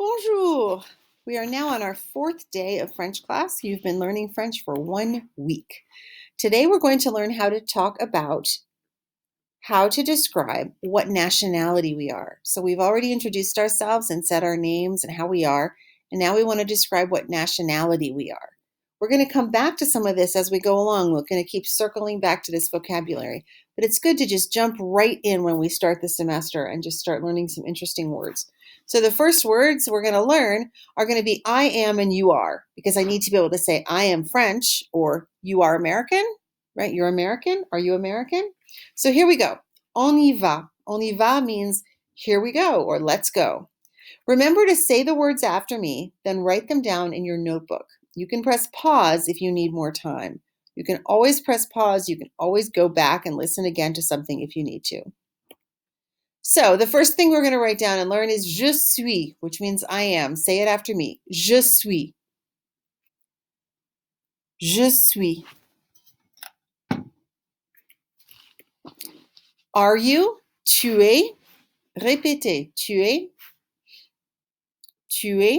Bonjour! We are now on our fourth day of French class. You've been learning French for 1 week. Today we're going to learn how to talk about how to describe what nationality we are. So we've already introduced ourselves and said our names and how we are, and now we want to describe what nationality we are. We're going to come back to some of this as we go along. We're going to keep circling back to this vocabulary, but it's good to just jump right in when we start the semester and just start learning some interesting words. So the first words we're going to learn are going to be I am and you are, because I need to be able to say I am French or you are American, right? You're American. Are you American? So here we go. On y va. On y va means here we go or let's go. Remember to say the words after me, then write them down in your notebook. You can press pause if you need more time. You can always press pause. You can always go back and listen again to something if you need to. So the first thing we're going to write down and learn is je suis, which means I am. Say it after me. Je suis. Je suis. Are you? Tu es. Répétez. Tu es. Tu es.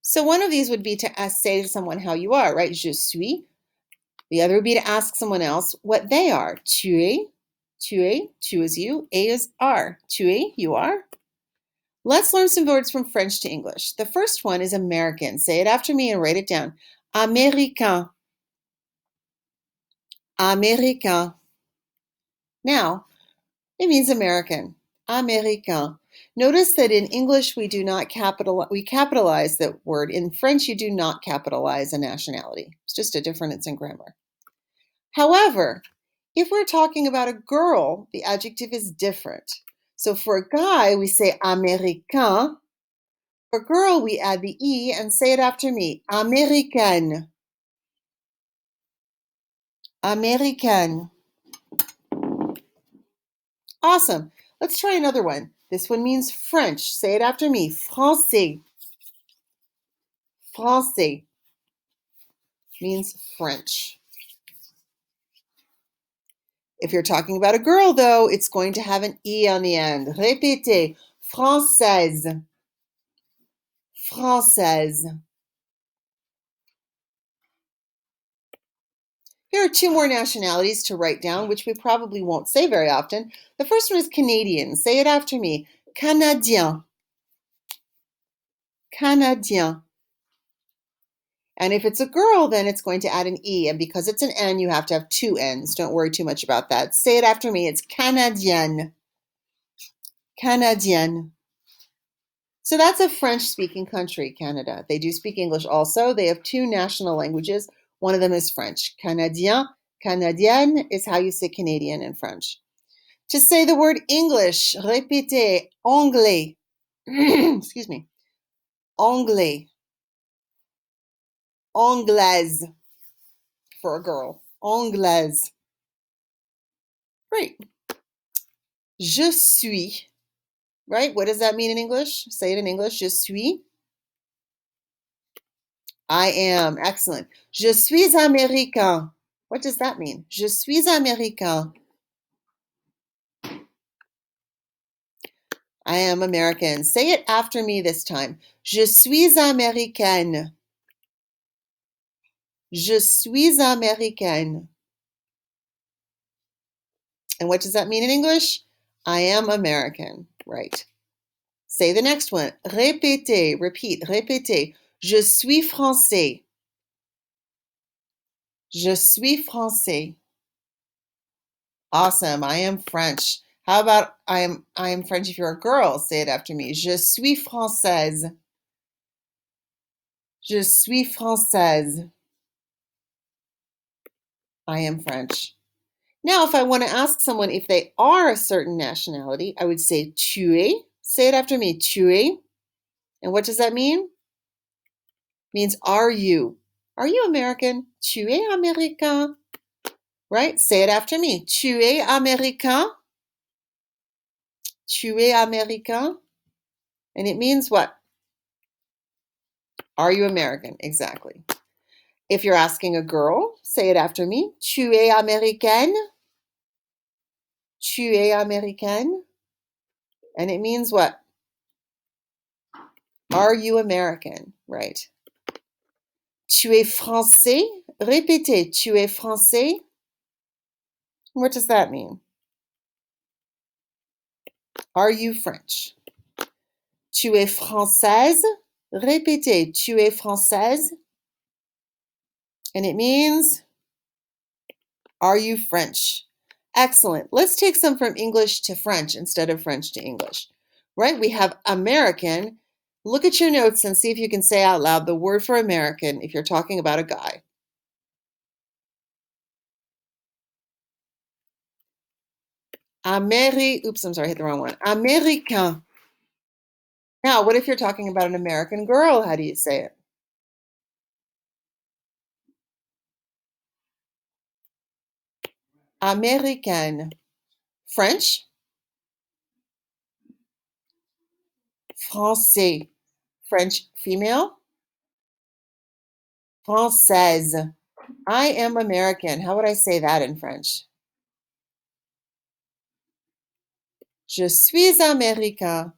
So one of these would be to say to someone how you are, right? Je suis. The other would be to ask someone else what they are. Tu es. Tu es. Tu is you. A is are. Tu es. You are. Let's learn some words from French to English. The first one is American. Say it after me and write it down. Américain. Américain. Now, it means American. Américain. Notice that in English we capitalize that word. In French, you do not capitalize a nationality. It's just a difference in grammar. However, if we're talking about a girl, the adjective is different. So for a guy, we say américain. For a girl, we add the E and say it after me. Américaine. Américaine. Awesome. Let's try another one. This one means French. Say it after me. Français. Français means French. If you're talking about a girl, though, it's going to have an E on the end. Répétez. Française. Française. Here are two more nationalities to write down, which we probably won't say very often. The first one is Canadian. Say it after me. Canadien. Canadien. And if it's a girl, then it's going to add an E. And because it's an N, you have to have two N's. Don't worry too much about that. Say it after me. It's Canadienne. Canadienne. So that's a French-speaking country, Canada. They do speak English also. They have two national languages. One of them is French. Canadien, Canadienne is how you say Canadian in French. To say the word English, répétez, anglais. Excuse me. Anglais. Anglaise for a girl. Anglaise. Great. Je suis. Right? What does that mean in English? Say it in English. Je suis. I am. Excellent. Je suis américain. What does that mean? Je suis américain. I am American. Say it after me this time. Je suis américaine. Je suis américaine. And what does that mean in English? I am American. Right. Say the next one. Répétez. Repeat. Répétez. Je suis français. Je suis français. Awesome. I am French. How about I am French if you're a girl? Say it after me. Je suis française. Je suis française. I am French. Now, if I want to ask someone if they are a certain nationality, I would say tu es. Say it after me. Tu es. And what does that mean? It means are you? Are you American? Tu es américain. Right? Say it after me. Tu es américain. Tu es américain. And it means what? Are you American? Exactly. If you're asking a girl, say it after me. Tu es américaine. Tu es américaine. And it means what? Are you American? Right. Tu es français? Répétez. Tu es français? What does that mean? Are you French? Tu es française? Répétez. Tu es française? And it means, are you French? Excellent. Let's take some from English to French instead of French to English. Right? We have American. Look at your notes and see if you can say out loud the word for American if you're talking about a guy. Oops, I'm sorry, I hit the wrong one. Américain. Now, what if you're talking about an American girl? How do you say it? Américaine. French? Français. French female? Française. I am American. How would I say that in French? Je suis américain.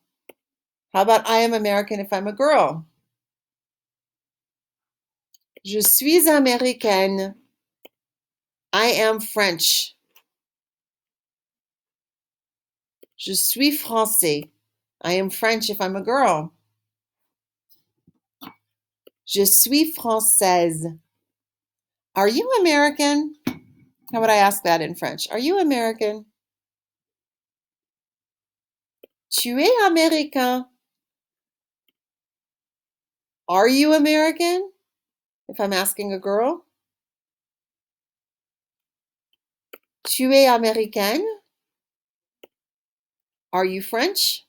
How about I am American if I'm a girl? Je suis américaine. I am French. Je suis français. I am French if I'm a girl. Je suis française. Are you American? How would I ask that in French? Are you American? Tu es américain? Are you American? If I'm asking a girl. Tu es américaine? Are you French?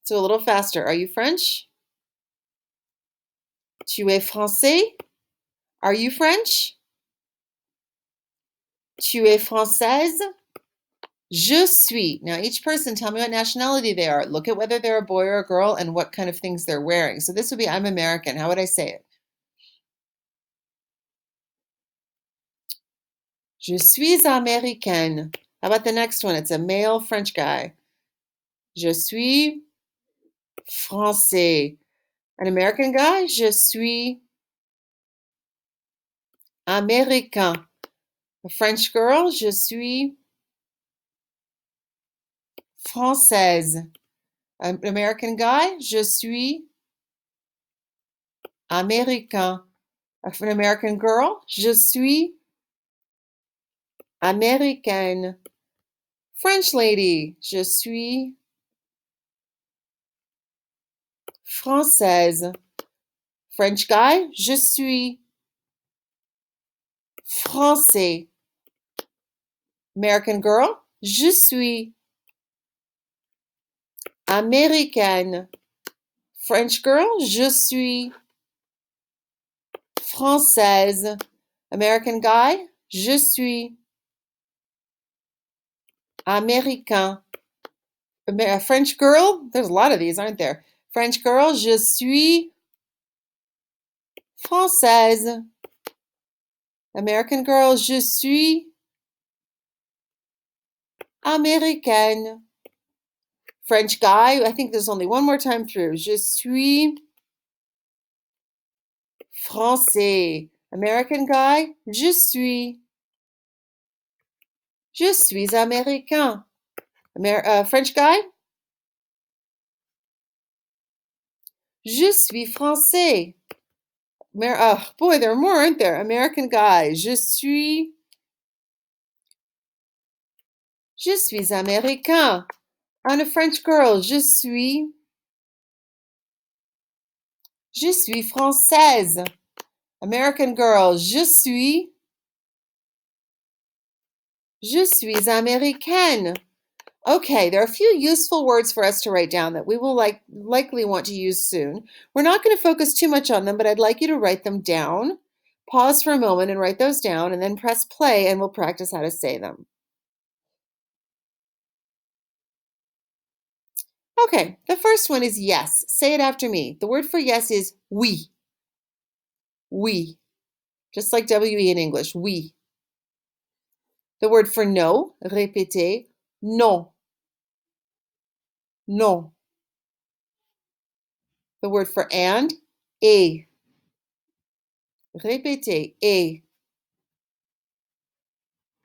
So a little faster. Are you French? Tu es français? Are you French? Tu es française? Je suis. Now, each person, tell me what nationality they are. Look at whether they're a boy or a girl and what kind of things they're wearing. So this would be I'm American. How would I say it? Je suis américaine. How about the next one? It's a male French guy. Je suis français. An American guy? Je suis américain. A French girl? Je suis française. An American guy? Je suis américain. An American girl? Je suis américaine. French lady? Je suis française. French guy? Je suis français. American girl? Je suis américaine. French girl? Je suis française. American guy? Je suis américain. French girl? There's a lot of these, aren't there? French girl? Je suis française. American girl? Je suis américaine. French guy? I think there's only one more time through. Je suis français. American guy? Je suis américain. French guy? Je suis français. Boy, there are more, aren't there? American guy. Je suis américain. And a French girl. Je suis française. American girl. Je suis américaine. Okay, there are a few useful words for us to write down that we will likely want to use soon. We're not going to focus too much on them, but I'd like you to write them down. Pause for a moment and write those down, and then press play, and we'll practice how to say them. Okay, the first one is yes. Say it after me. The word for yes is oui. Oui. Just like W-E in English, oui. The word for no, répétez, non. Non. The word for and, et. Répétez, et.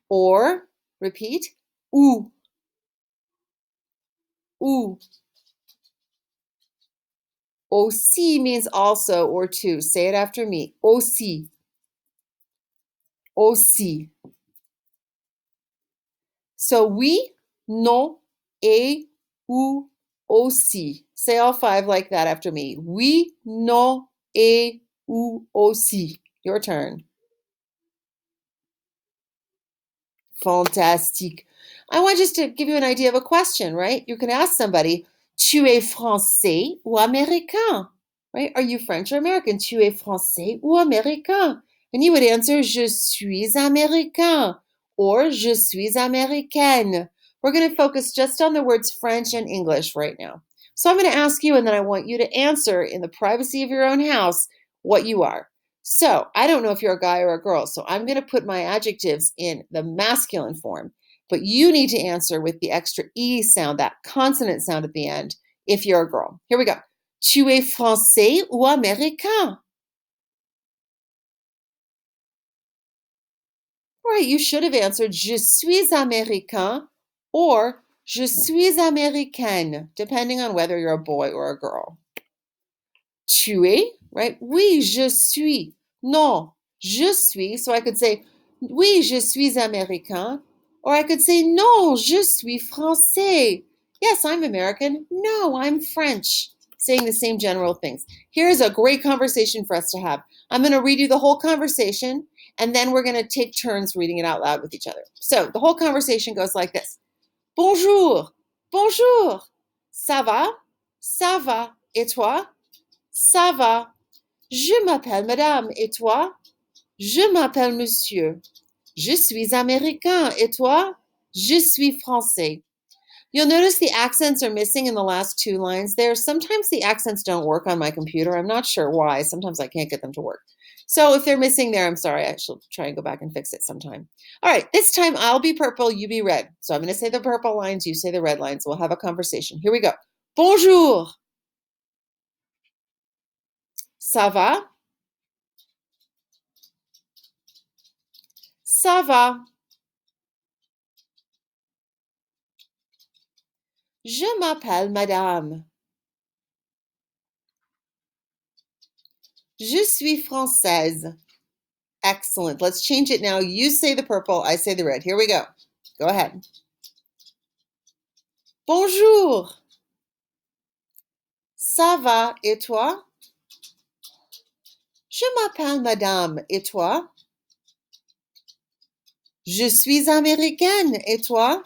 Or, repeat, ou. Ou. Aussi means also or too. Say it after me. Aussi. Aussi. So oui, non, et, ou, aussi. Say all five like that after me. Oui, non, et, ou, aussi. Your turn. Fantastique. I want just to give you an idea of a question, right? You can ask somebody, tu es français ou américain? Right? Are you French or American? Tu es français ou américain? And you would answer, je suis américain or je suis américaine. We're going to focus just on the words French and English right now. So I'm going to ask you, and then I want you to answer in the privacy of your own house what you are. So I don't know if you're a guy or a girl, so I'm going to put my adjectives in the masculine form, but you need to answer with the extra E sound, that consonant sound at the end, if you're a girl. Here we go. Tu es français ou américain? Right, you should have answered je suis américain or je suis américaine, depending on whether you're a boy or a girl. Tu es, right? Oui, je suis. Non, je suis. So I could say, oui, je suis américain. Or I could say, non, je suis français. Yes, I'm American. No, I'm French. Saying the same general things. Here's a great conversation for us to have. I'm going to read you the whole conversation, and then we're going to take turns reading it out loud with each other. So the whole conversation goes like this. Bonjour, bonjour. Ça va? Ça va. Et toi? Ça va. Je m'appelle madame. Et toi? Je m'appelle monsieur. Je suis américain. Et toi? Je suis français. You'll notice the accents are missing in the last two lines there. Sometimes the accents don't work on my computer. I'm not sure why. Sometimes I can't get them to work. So if they're missing there, I'm sorry. I shall try and go back and fix it sometime. All right, this time I'll be purple, you be red. So I'm going to say the purple lines, you say the red lines. We'll have a conversation. Here we go. Bonjour. Ça va? Ça va. Je m'appelle madame. Je suis française. Excellent. Let's change it now. You say the purple, I say the red. Here we go. Go ahead. Bonjour. Ça va, et toi? Je m'appelle madame, et toi? Je suis américaine, et toi?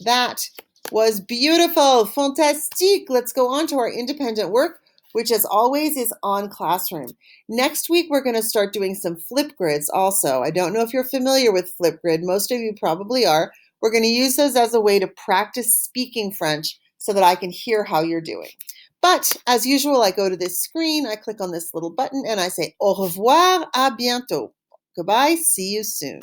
That was beautiful. Fantastique. Let's go on to our independent work, which as always is on Classroom. Next week, we're going to start doing some flip grids also. I don't know if you're familiar with Flipgrid. Most of you probably are. We're going to use those as a way to practice speaking French so that I can hear how you're doing. But as usual, I go to this screen, I click on this little button, and I say au revoir, à bientôt. Goodbye, see you soon.